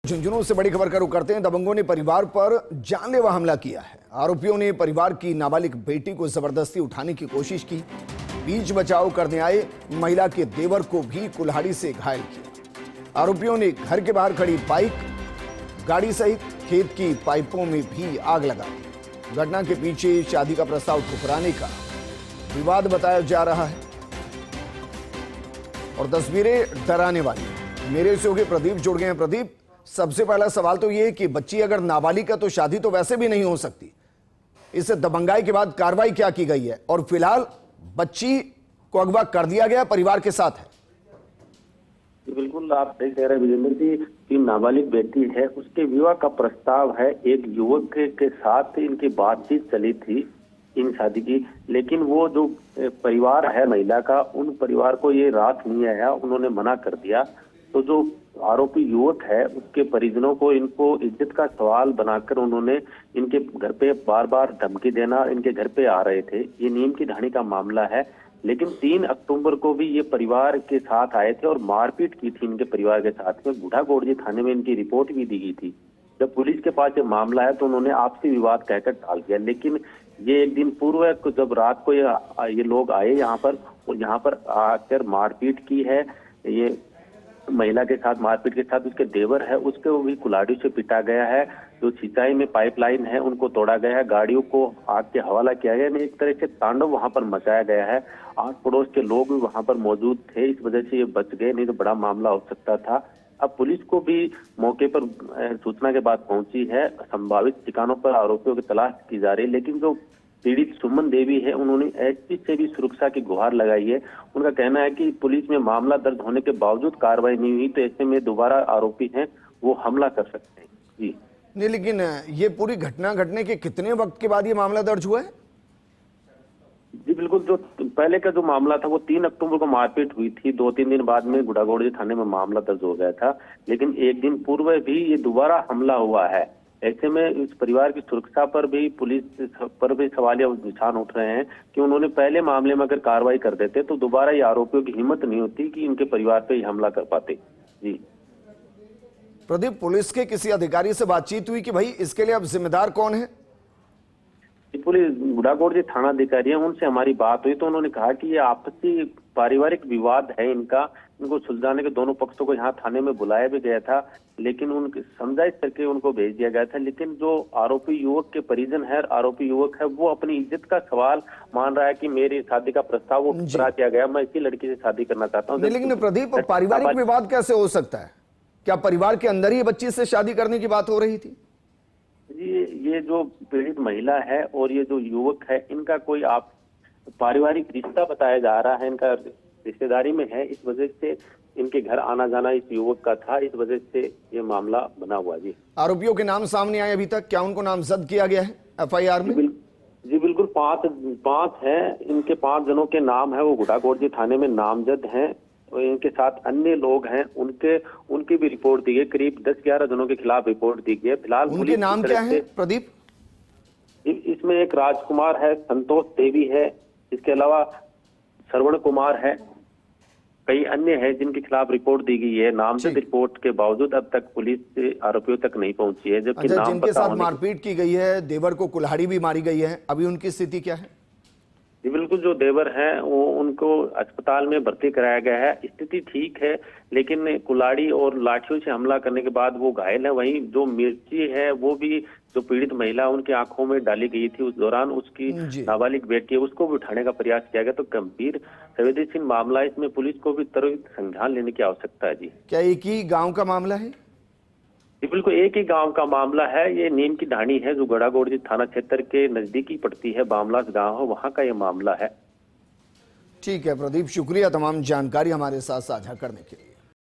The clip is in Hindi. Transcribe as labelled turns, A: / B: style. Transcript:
A: झुंझुनू से बड़ी खबर का रुख करते हैं। दबंगों ने परिवार पर जानलेवा हमला किया है। आरोपियों ने परिवार की नाबालिग बेटी को जबरदस्ती उठाने की कोशिश की। बीच बचाव करने आए महिला के देवर को भी कुल्हाड़ी से घायल किया। आरोपियों ने घर के बाहर खड़ी बाइक, गाड़ी सहित खेत की पाइपों में भी आग लगा दी। घटना के पीछे शादी का प्रस्ताव ठुकराने का विवाद बताया जा रहा है और तस्वीरें डराने वाली हैं। मेरे सहयोगी प्रदीप जुड़ गए हैं। प्रदीप, सबसे पहला सवाल तो यह है कि बच्ची अगर नाबालिग है तो शादी तो वैसे भी नहीं हो सकती। इस दबंगाई के बाद कार्रवाई क्या की गई है और फिलहाल बच्ची को अगवा कर दिया गया, परिवार के साथ है?
B: बिल्कुल, आप सही कह रहे हैं विजेंद्र जी की नाबालिग बेटी है, उसके विवाह का प्रस्ताव है। एक युवक के साथ इनकी बातचीत चली थी इन शादी की, लेकिन वो जो परिवार है महिला का, उन परिवार को ये रात नहीं आया, उन्होंने मना कर दिया। तो जो आरोपी युवक है उसके परिजनों को इनको इज्जत का सवाल बनाकर उन्होंने इनके घर पे बार बार धमकी देना, इनके घर पे आ रहे थे। ये नीम की ढाणी का मामला है, लेकिन 3 अक्टूबर को भी ये परिवार के साथ आए थे और मारपीट की थी इनके परिवार के साथ में। बूढ़ागोड़जी थाने में इनकी रिपोर्ट भी दी गई थी। जब पुलिस के पास ये मामला है तो उन्होंने आपसी विवाद कहकर टाल दिया, लेकिन ये एक दिन पूर्व जब रात को ये लोग आए यहाँ पर और यहाँ पर आकर मारपीट की है। ये महिला के साथ मारपीट के साथ उसके देवर है, उसके वो भी कुल्हाड़ी से पिटा गया है। जो सिंचाई में पाइपलाइन है उनको तोड़ा गया है, गाड़ियों को आग के हवाला किया गया है। एक तरह से तांडव वहां पर मचाया गया है। आस पड़ोस के लोग भी वहां पर मौजूद थे, इस वजह से ये बच गए, नहीं तो बड़ा मामला हो सकता था। अब पुलिस को भी मौके पर सूचना के बाद पहुंची है। संभावित ठिकानों पर आरोपियों की तलाश की जा रही है, लेकिन जो पीड़ित सुमन देवी है उन्होंने एसपी से भी सुरक्षा की गुहार लगाई है। उनका कहना है कि पुलिस में मामला दर्ज होने के बावजूद कार्रवाई नहीं हुई तो ऐसे में दोबारा आरोपी हैं वो हमला कर सकते हैं। जी
A: नहीं, लेकिन ये पूरी घटना घटने के कितने वक्त के बाद ये मामला दर्ज हुआ है?
B: जी बिल्कुल, जो पहले का जो मामला था वो 3 अक्टूबर को मारपीट हुई थी। 2-3 दिन बाद में बूढ़ागोड़जी थाने में मामला दर्ज हो गया था, लेकिन एक दिन पूर्व भी ये दोबारा हमला हुआ है। ऐसे में इस परिवार की सुरक्षा पर भी पुलिस पर भी सवालिया निशान उठ रहे हैं कि उन्होंने पहले मामले में अगर कार्रवाई कर देते तो दोबारा ये आरोपियों की हिम्मत नहीं होती कि इनके परिवार पे हमला कर पाते। जी
A: प्रदीप, पुलिस के किसी अधिकारी से बातचीत हुई कि भाई इसके लिए अब जिम्मेदार कौन है?
B: पुलिस बूढ़ागोड़जी थाना अधिकारी है, उनसे हमारी बात हुई तो उन्होंने कहा कि ये आपसी पारिवारिक विवाद है इनको सुलझाने के दोनों पक्षों को यहाँ थाने में बुलाया भी गया था, लेकिन उनकी समझाइश करके उनको भेज दिया गया था। लेकिन जो आरोपी युवक के परिजन है, आरोपी युवक है, वो अपनी इज्जत का सवाल मान रहा है कि मेरी शादी का प्रस्ताव वो ठुकरा दिया गया, मैं इसी लड़की से शादी करना चाहता हूँ।
A: लेकिन प्रदीप, पारिवारिक विवाद कैसे हो सकता है? क्या परिवार के अंदर ही बच्ची से शादी करने की बात हो रही थी?
B: ये जो पीड़ित महिला है और ये जो युवक है, इनका कोई पारिवारिक रिश्ता बताया जा रहा है, इनका रिश्तेदारी में है। इस वजह से इनके घर आना जाना इस युवक का था, इस वजह से ये मामला बना हुआ। जी
A: आरोपियों के नाम सामने आए अभी तक? क्या उनको नामजद किया गया है एफआईआर में?
B: जी बिल्कुल, 5 हैं। इनके 5 जनों के नाम है वो बूढ़ागोड़जी थाने में नामजद हैं और इनके साथ अन्य लोग हैं, उनकी भी रिपोर्ट दी गई। करीब 10-11 जनों के खिलाफ रिपोर्ट दी गई है। फिलहाल
A: उनके नाम क्या है प्रदीप?
B: इसमें एक राजकुमार है, संतोष देवी है, इसके अलावा श्रवण कुमार है, कई अन्य हैं जिनके खिलाफ रिपोर्ट दी गई है। नामजद रिपोर्ट के बावजूद अब तक पुलिस आरोपियों तक नहीं पहुंची है। जबकि नाम
A: जिनके साथ मारपीट की गई है, देवर को कुल्हाड़ी भी मारी गई है, अभी उनकी स्थिति क्या है?
B: जी बिल्कुल, जो देवर हैं वो उनको अस्पताल में भर्ती कराया गया है, स्थिति ठीक है, लेकिन कुल्हाड़ी और लाठियों से हमला करने के बाद वो घायल है। वहीं जो मिर्ची है वो भी जो पीड़ित महिला उनकी आंखों में डाली गई थी, उस दौरान उसकी नाबालिग बेटी है उसको भी उठाने का प्रयास किया गया। तो गंभीर संवेदनशील मामला, इसमें पुलिस को भी त्वरित संज्ञान लेने की आवश्यकता है। जी
A: क्या एक ही गाँव का मामला है?
B: जी बिल्कुल, एक ही गांव का मामला है। ये नीम की ढाणी है जो बूढ़ागोड़जी थाना क्षेत्र के नजदीकी पड़ती है, बामलास गांव है, वहां का ये मामला है।
A: ठीक है प्रदीप, शुक्रिया तमाम जानकारी हमारे साथ साझा करने के लिए।